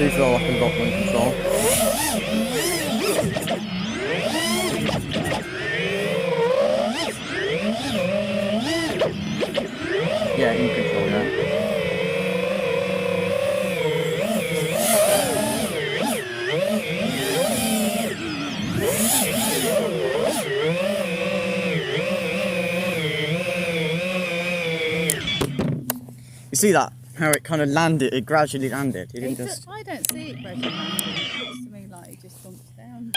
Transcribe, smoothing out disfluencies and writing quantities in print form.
do feel like a lot more in control. Yeah, in control, yeah. You see that? How it kind of landed, it gradually landed. It didn't just... I don't see it gradually landing. It looks to me like it just bumps down.